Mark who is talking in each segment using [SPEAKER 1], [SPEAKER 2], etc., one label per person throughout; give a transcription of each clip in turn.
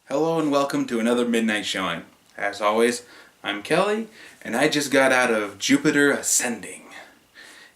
[SPEAKER 1] Hello and welcome to another midnight showing. As always, I'm Kelly, and I just got out of Jupiter Ascending.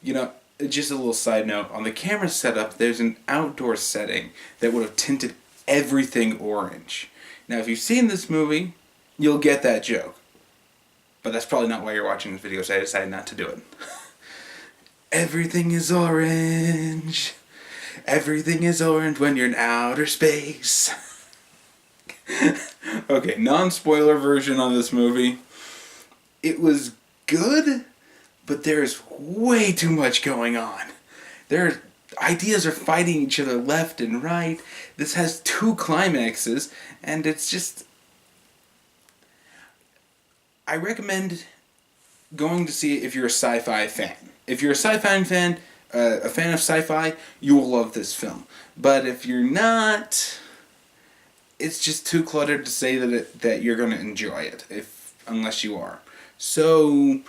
[SPEAKER 1] You know, just a little side note, on the camera setup, there's an outdoor setting that would have tinted everything orange. Now, if you've seen this movie, you'll get that joke. But that's probably not why you're watching this video, so I decided not to do it. Everything is orange. Everything is orange when you're in outer space. Okay, non-spoiler version on this movie. It was good, but there's way too much going on. Ideas are fighting each other left and right. This has two climaxes, and it's just... I recommend going to see it if you're a sci-fi fan. If you're a sci-fi fan, a fan of sci-fi, you will love this film. But if you're not... it's just too cluttered to say that you're going to enjoy it, unless you are. So,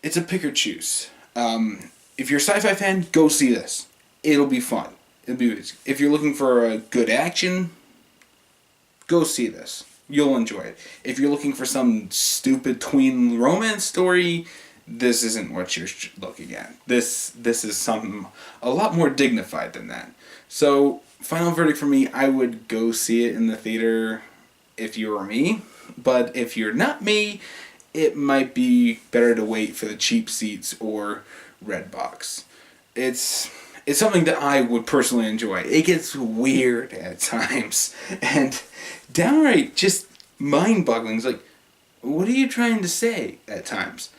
[SPEAKER 1] it's a pick or choose. If you're a sci-fi fan, go see this. It'll be fun. If you're looking for a good action, go see this. You'll enjoy it. If you're looking for some stupid tween romance story, this isn't what you're looking at. This is something a lot more dignified than that. So, final verdict for me, I would go see it in the theater if you were me. But if you're not me, it might be better to wait for the cheap seats or Redbox. It's something that I would personally enjoy. It gets weird at times. And downright just mind-boggling. It's like, what are you trying to say at times?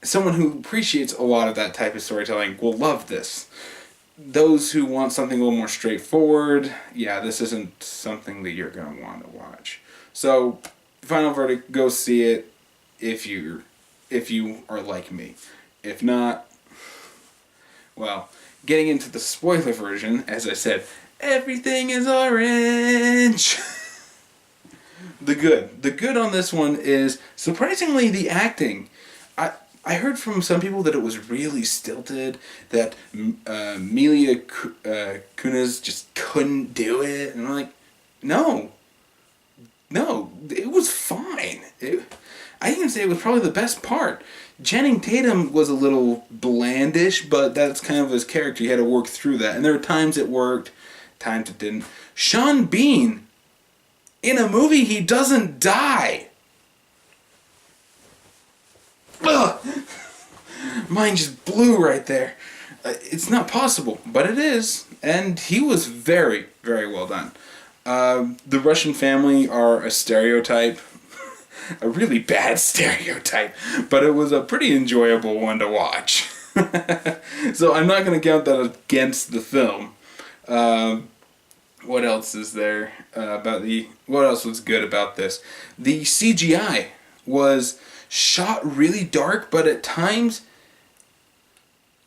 [SPEAKER 1] Someone who appreciates a lot of that type of storytelling will love this. Those who want something a little more straightforward, yeah, this isn't something that you're going to want to watch. So, final verdict, go see it if you are like me. If not, well, getting into the spoiler version, as I said, everything is orange. The good on this one is, surprisingly, the acting. I heard from some people that it was really stilted, that Mila Kunis just couldn't do it, and I'm like, no, it was fine. I even say it was probably the best part. Channing Tatum was a little blandish, but that's kind of his character. He had to work through that, and there were times it worked, times it didn't. Sean Bean, in a movie he doesn't die. Ugh! Mine just blew right there. It's not possible, but it is. And he was very, very well done. The Russian family are a stereotype. A really bad stereotype. But it was a pretty enjoyable one to watch. So I'm not going to count that against the film. What else is there what else was good about this? The CGI was shot really dark, but at times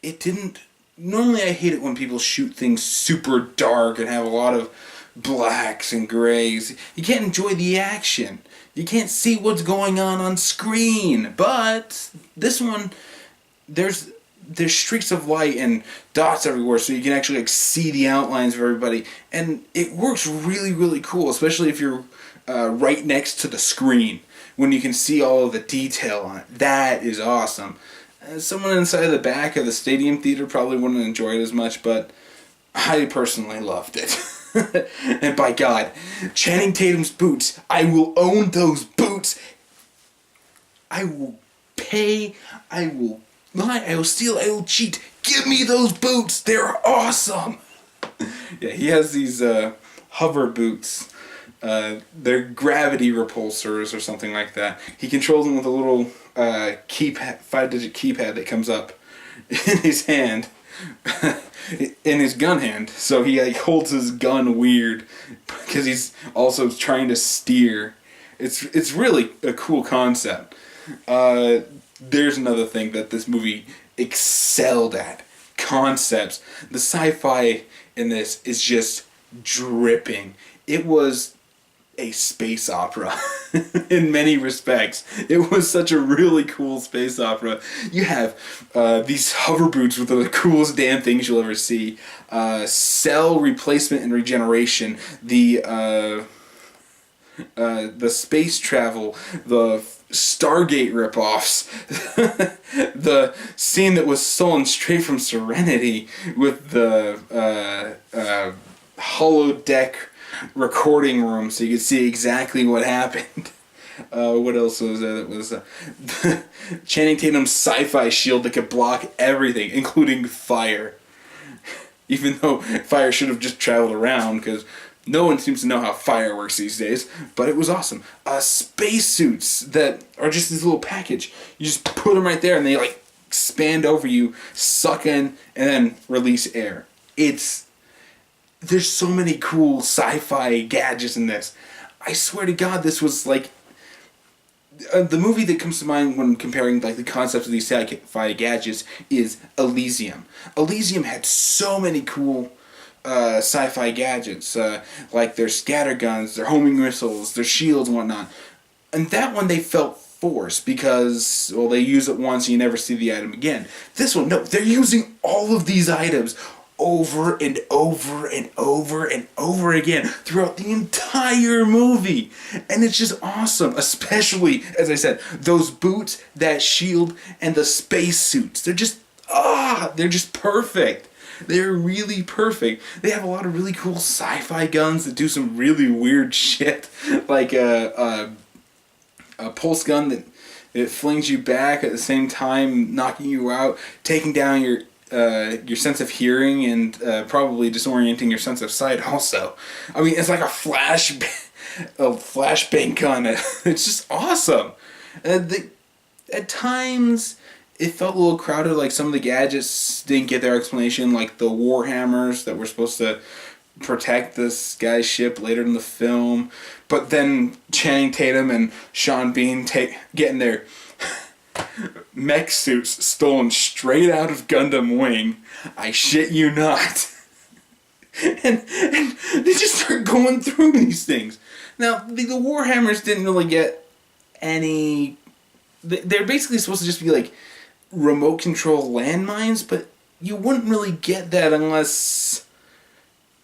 [SPEAKER 1] it didn't. Normally I hate it when people shoot things super dark and have a lot of blacks and grays. You can't enjoy the action. You can't see what's going on screen. But this one, there's streaks of light and dots everywhere, so you can actually see the outlines of everybody, and it works really, really cool, especially if you're right next to the screen, when you can see all of the detail on it. That is awesome. Someone inside the back of the stadium theater probably wouldn't enjoy it as much, but I personally loved it. And by God, Channing Tatum's boots, I will own those boots. I will pay, I will lie, I will steal, I will cheat. Give me those boots, they're awesome. Yeah, he has these hover boots. They're gravity repulsors or something like that. He controls them with a little 5-digit keypad that comes up in his hand, in his gun hand. So he holds his gun weird because he's also trying to steer. It's really a cool concept. There's another thing that this movie excelled at. Concepts. The sci-fi in this is just dripping. It was a space opera in many respects. It was such a really cool space opera. You have these hover boots with the coolest damn things you'll ever see. Cell replacement and regeneration. The the space travel, the Stargate ripoffs, the scene that was stolen straight from Serenity with the holodeck recording room so you could see exactly what happened. What else was there? It was Channing Tatum's sci-fi shield that could block everything, including fire. Even though fire should have just traveled around, because no one seems to know how fire works these days. But it was awesome. Spacesuits that are just this little package. You just put them right there, and they like expand over you, suck in, and then release air. There's so many cool sci-fi gadgets in this. I swear to God, this was like the movie that comes to mind when comparing like the concepts of these sci-fi gadgets is Elysium. Elysium had so many cool sci-fi gadgets, like their scatterguns, their homing missiles, their shields and whatnot. And that one they felt forced because, well, they use it once and you never see the item again. This one, no, they're using all of these items over and over and over and over again throughout the entire movie. And it's just awesome. Especially, as I said, those boots, that shield, and the spacesuits. They're just perfect. They're really perfect. They have a lot of really cool sci-fi guns that do some really weird shit. Like a pulse gun that it flings you back at the same time, knocking you out, taking down your sense of hearing, and probably disorienting your sense of sight also. I mean, it's like a flashbang gun. It's just awesome. At times, it felt a little crowded, like some of the gadgets didn't get their explanation, like the warhammers that were supposed to protect this guy's ship later in the film. But then Channing Tatum and Sean Bean getting their mech suits stolen straight out of Gundam Wing. I shit you not. and they just start going through these things. Now, the Warhammers didn't really get any... They're basically supposed to just be like remote control landmines, but you wouldn't really get that unless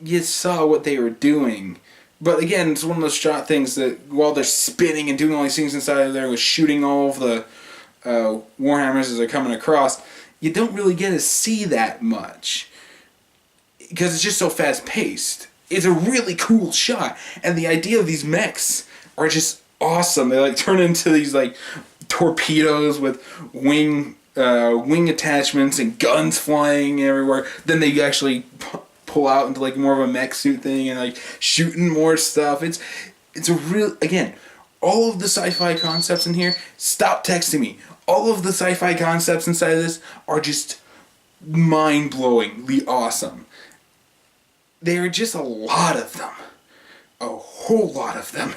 [SPEAKER 1] you saw what they were doing. But again, it's one of those shot things that while they're spinning and doing all these things inside of there with shooting all of the Warhammers as they're coming across, you don't really get to see that much because it's just so fast paced. It's a really cool shot, and the idea of these mechs are just awesome. They like turn into these like torpedoes with wing attachments and guns flying everywhere. Then they actually pull out into like more of a mech suit thing and like shooting more stuff. It's a real, again, all of the sci-fi concepts in here. Stop texting me. All of the sci-fi concepts inside of this are just mind-blowingly awesome. There are just a lot of them. A whole lot of them.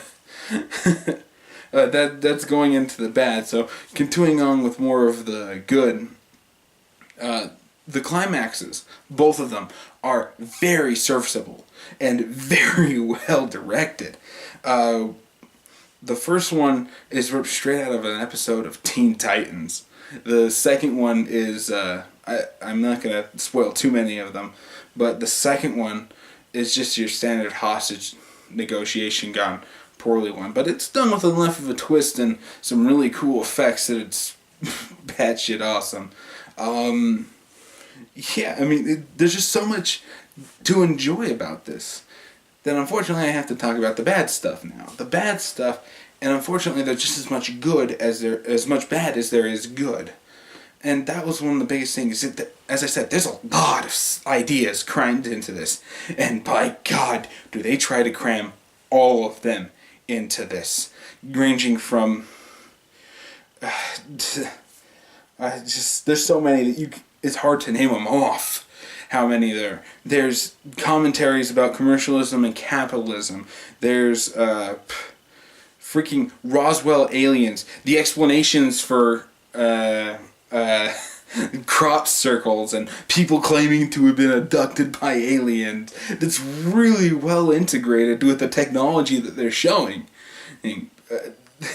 [SPEAKER 1] That's going into the bad. So, continuing on with more of the good. The climaxes, both of them, are very serviceable and very well directed. The first one is ripped straight out of an episode of Teen Titans. The second one is, I'm not going to spoil too many of them, but the second one is just your standard hostage negotiation gone poorly one. But it's done with enough of a twist and some really cool effects that it's batshit awesome. Yeah, I mean, there's just so much to enjoy about this. Then unfortunately I have to talk about the bad stuff now. The bad stuff, and unfortunately there's just as much bad as there is good. And that was one of the biggest things. That, as I said, there's a lot of ideas crammed into this. And by God, do they try to cram all of them into this. Ranging from... there's so many that it's hard to name them off. How many there are. There's commentaries about commercialism and capitalism. There's freaking Roswell aliens. The explanations for crop circles and people claiming to have been abducted by aliens. That's really well integrated with the technology that they're showing. And,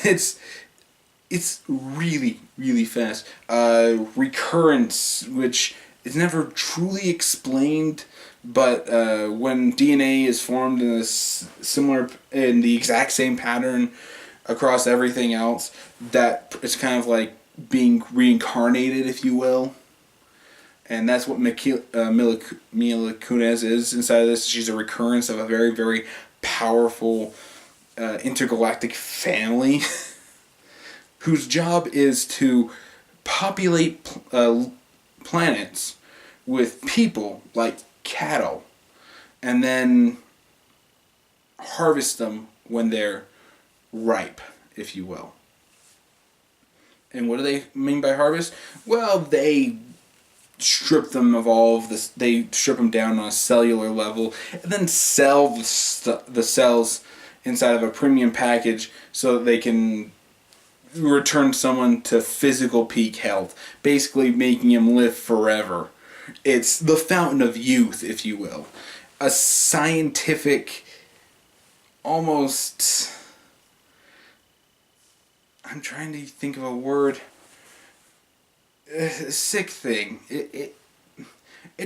[SPEAKER 1] it's really, really fast. Recurrence, which is never truly explained, But when DNA is formed in in the exact same pattern across everything else, that it's kind of like being reincarnated, if you will. And that's what Mila Kunis is inside of this. She's a recurrence of a very, very powerful intergalactic family whose job is to populate planets with people like cattle and then harvest them when they're ripe, if you will. And what do they mean by harvest? Well, they strip them of all of this. They strip them down on a cellular level and then sell the cells inside of a premium package so that they can return someone to physical peak health, basically making him live forever. It's the fountain of youth, if you will. A scientific, almost... I'm trying to think of a word. Sick thing. It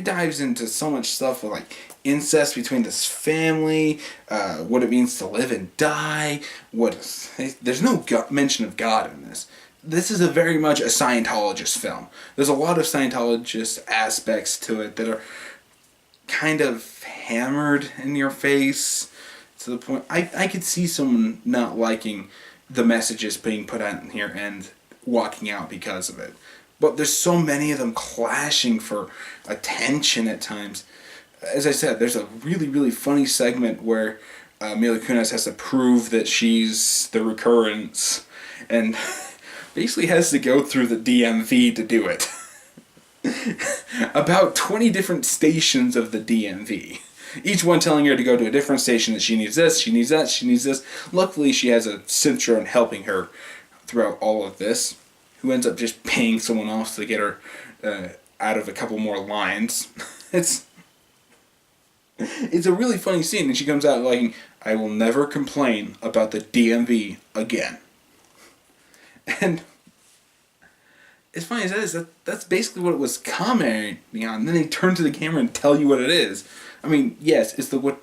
[SPEAKER 1] dives into so much stuff with like incest between this family, what it means to live and die. There's no mention of God in this. This is very much a Scientologist film. There's a lot of Scientologist aspects to it that are kind of hammered in your face to the point I could see someone not liking the messages being put out in here and walking out because of it. But there's so many of them clashing for attention at times. As I said, there's a really, really funny segment where Mila Kunis has to prove that she's the recurrence and basically has to go through the DMV to do it. About 20 different stations of the DMV. Each one telling her to go to a different station, that she needs this, she needs that, she needs this. Luckily, she has a Cintron helping her throughout all of this, who ends up just paying someone else to get her out of a couple more lines. It's a really funny scene, and she comes out like, I will never complain about the DMV again. And as funny as that is, that's basically what it was commenting on. And then they turn to the camera and tell you what it is. I mean, yes, it's what.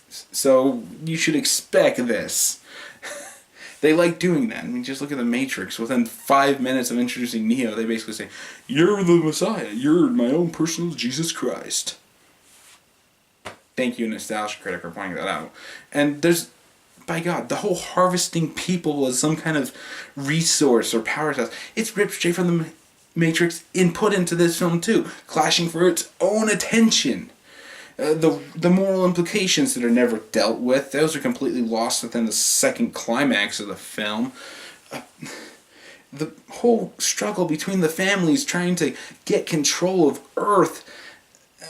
[SPEAKER 1] So you should expect this. They like doing that. I mean, just look at The Matrix. Within 5 minutes of introducing Neo, they basically say, "You're the Messiah. You're my own personal Jesus Christ." Thank you, Nostalgia Critic, for pointing that out. And there's, by God, the whole harvesting people as some kind of resource or power source. It's ripped straight from The Matrix and put into this film too, clashing for its own attention. The moral implications that are never dealt with, those are completely lost within the second climax of the film. The whole struggle between the families trying to get control of Earth.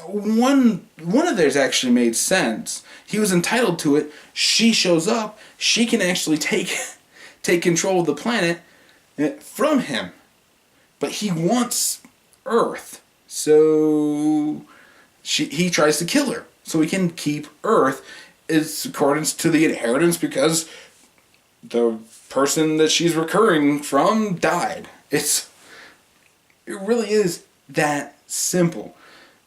[SPEAKER 1] One of theirs actually made sense. He was entitled to it. She shows up. She can actually take control of the planet from him. But he wants Earth. So he tries to kill her so he can keep Earth in accordance to the inheritance because the person that she's recurring from died. It really is that simple.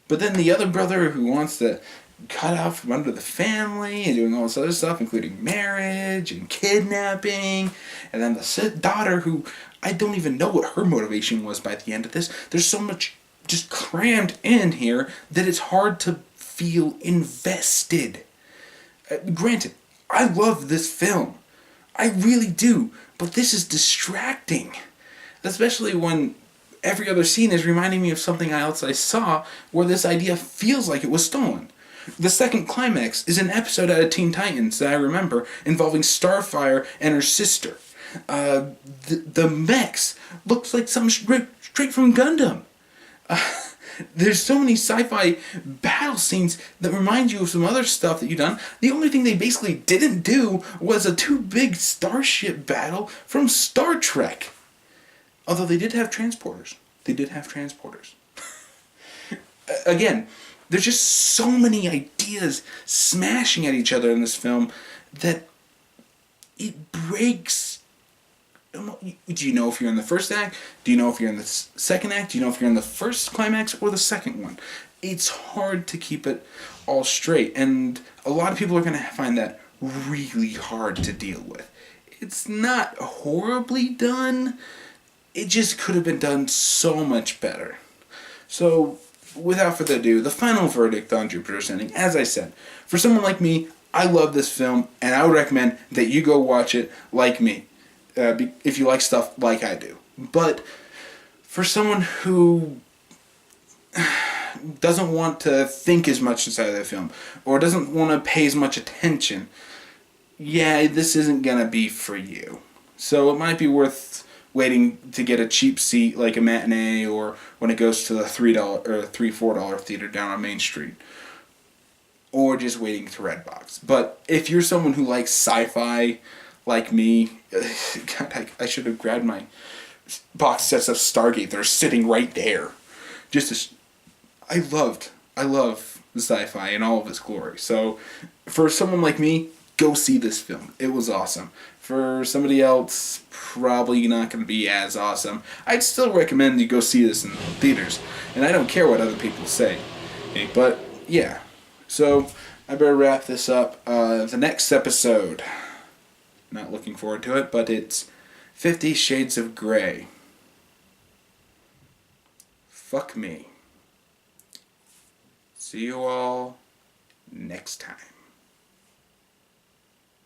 [SPEAKER 1] But then the other brother who wants to cut out from under the family and doing all this other stuff, including marriage and kidnapping, and then the daughter who I don't even know what her motivation was by the end of this. There's so much just crammed in here that it's hard to feel invested. Granted, I love this film. I really do. But this is distracting. Especially when every other scene is reminding me of something else I saw where this idea feels like it was stolen. The second climax is an episode out of Teen Titans that I remember involving Starfire and her sister. The mechs looks like something straight from Gundam. There's so many sci-fi battle scenes that remind you of some other stuff that you've done. The only thing they basically didn't do was a two big starship battle from Star Trek. Although they did have transporters. Again, there's just so many ideas smashing at each other in this film that it breaks. Do you know if you're in the first act? Do you know if you're in the second act? Do you know if you're in the first climax or the second one? it's hard to keep it all straight, and a lot of people are going to find that really hard to deal with. It's not horribly done, it just could have been done so much better. So, without further ado, the final verdict on Jupiter Ascending. As I said, for someone like me, I love this film, and I would recommend that you go watch it like me, if you like stuff like I do. But for someone who doesn't want to think as much inside of the film, or doesn't want to pay as much attention, yeah, this isn't gonna be for you. So it might be worth waiting to get a cheap seat like a matinee, or when it goes to the $3 or $4 theater down on Main Street, or just waiting to Redbox. But if you're someone who likes sci-fi like me, God, I should have grabbed my box sets of Stargate. They're sitting right there. I love the sci-fi in all of its glory. So for someone like me, go see this film. It was awesome. For somebody else, probably not going to be as awesome. I'd still recommend you go see this in theaters, and I don't care what other people say. Okay, but yeah, so I better wrap this up. The next episode, not looking forward to it, but it's 50 Shades of Grey. Fuck me. See you all next time.